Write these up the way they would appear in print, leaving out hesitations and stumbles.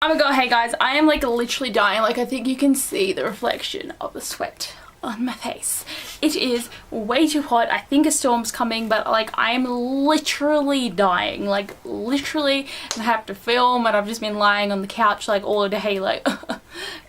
Oh my god, hey guys, I am like literally dying. Like, I think you can see the reflection of the sweat on my face. It is way too hot. I think a storm's coming, but like I am literally dying, like literally, and I have to film, and I've just been lying on the couch like all day like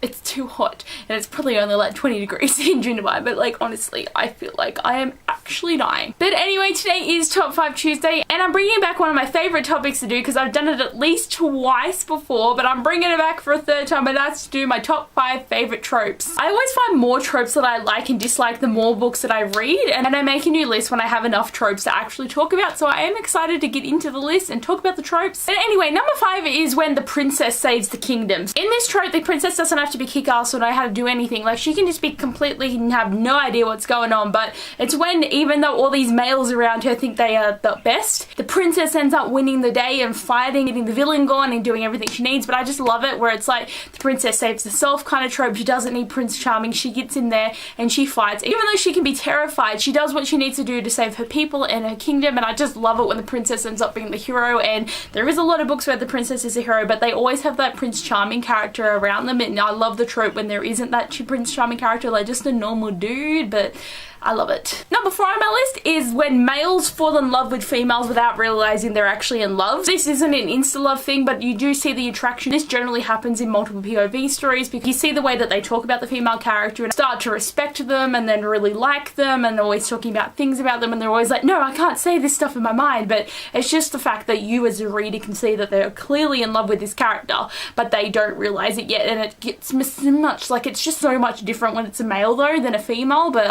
it's too hot, and it's probably only like 20 degrees in Dubai, but like honestly I feel like I am actually dying. But anyway, today is Top 5 Tuesday, and I'm bringing back one of my favorite topics to do because I've done it at least twice before, but I'm bringing it back for a third time, and that's to do my top 5 favorite tropes. I always find more tropes that I like and dislike the more books that I read, and I make a new list when I have enough tropes to actually talk about, so I am excited to get into the list and talk about the tropes. But anyway, number 5 is when the princess saves the kingdoms. In this trope, the princess doesn't have to be kick-ass or know how to do anything. Like, she can just be completely and have no idea what's going on, but it's when, even though all these males around her think they are the best, the princess ends up winning the day and fighting, getting the villain gone and doing everything she needs. But I just love it where it's like the princess saves herself kind of trope. She doesn't need Prince Charming. She gets in there and she fights. Even though she can be terrified, she does what she needs to do to save her people and her kingdom, and I just love it when the princess ends up being the hero. And there is a lot of books where the princess is a hero, but they always have that Prince Charming character around them, and I love the trope when there isn't that Prince Charming character, like just a normal dude, but I love it. Number 4 on my list is when males fall in love with females without realizing they're actually in love. This isn't an insta-love thing, but you do see the attraction. This generally happens in multiple POV stories because you see the way that they talk about the female character and start to respect them and then really like them, and always talking about things about them, and they're always like, no, I can't say this stuff in my mind. But it's just the fact that you as a reader can see that they're clearly in love with this character, but they don't realize it yet, and it gets so much, like, it's just so much different when it's a male though than a female. But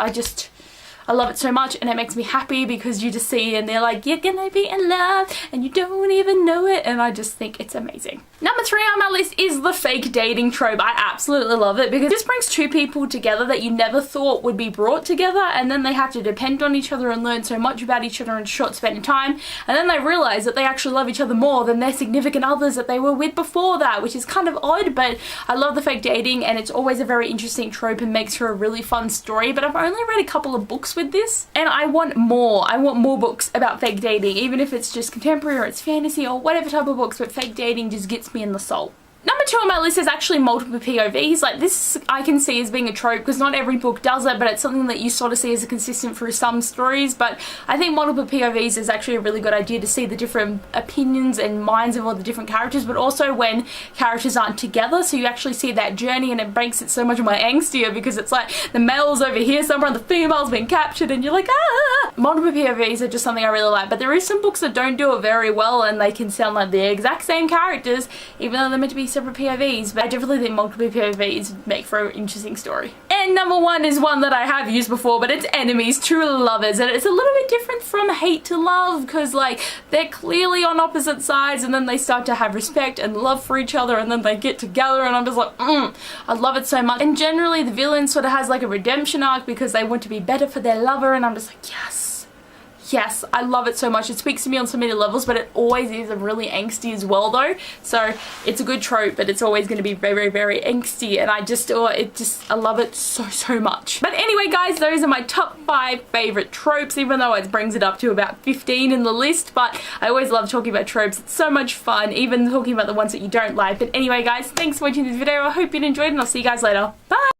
I love it so much, and it makes me happy because you just see and they're like, you're gonna be in love and you don't even know it, and I just think it's amazing. Number 3 on my list is the fake dating trope. I absolutely love it because this brings two people together that you never thought would be brought together, and then they have to depend on each other and learn so much about each other in a short span of time, and then they realize that they actually love each other more than their significant others that they were with before that, which is kind of odd, but I love the fake dating, and it's always a very interesting trope and makes for a really fun story. But I've only read a couple of books with this, and I want more. I want more books about fake dating, even if it's just contemporary or it's fantasy or whatever type of books, but fake dating just gets me in the soul. Number 2 on my list is actually multiple POVs. Like, this I can see as being a trope because not every book does it, but it's something that you sort of see as a consistent through some stories. But I think multiple POVs is actually a really good idea to see the different opinions and minds of all the different characters, but also when characters aren't together, so you actually see that journey, and it makes it so much more angstier because it's like the male's over here somewhere and the female's been captured and you're like, ah! Multiple POVs are just something I really like, but there is some books that don't do it very well, and they can sound like the exact same characters even though they're meant to be separate POVs. But I definitely think multiple POVs make for an interesting story. And number 1 is one that I have used before, but it's enemies to lovers, and it's a little bit different from hate to love because like they're clearly on opposite sides, and then they start to have respect and love for each other, and then they get together, and I'm just like, I love it so much. And generally the villain sort of has like a redemption arc because they want to be better for their lover, and I'm just like, yes, I love it so much. It speaks to me on so many levels, but it always is really angsty as well though. So it's a good trope, but it's always going to be very, very angsty, and I love it so much. But anyway guys, those are my top 5 favorite tropes, even though it brings it up to about 15 in the list. But I always love talking about tropes. It's so much fun, even talking about the ones that you don't like. But anyway guys, thanks for watching this video. I hope you enjoyed, and I'll see you guys later. Bye!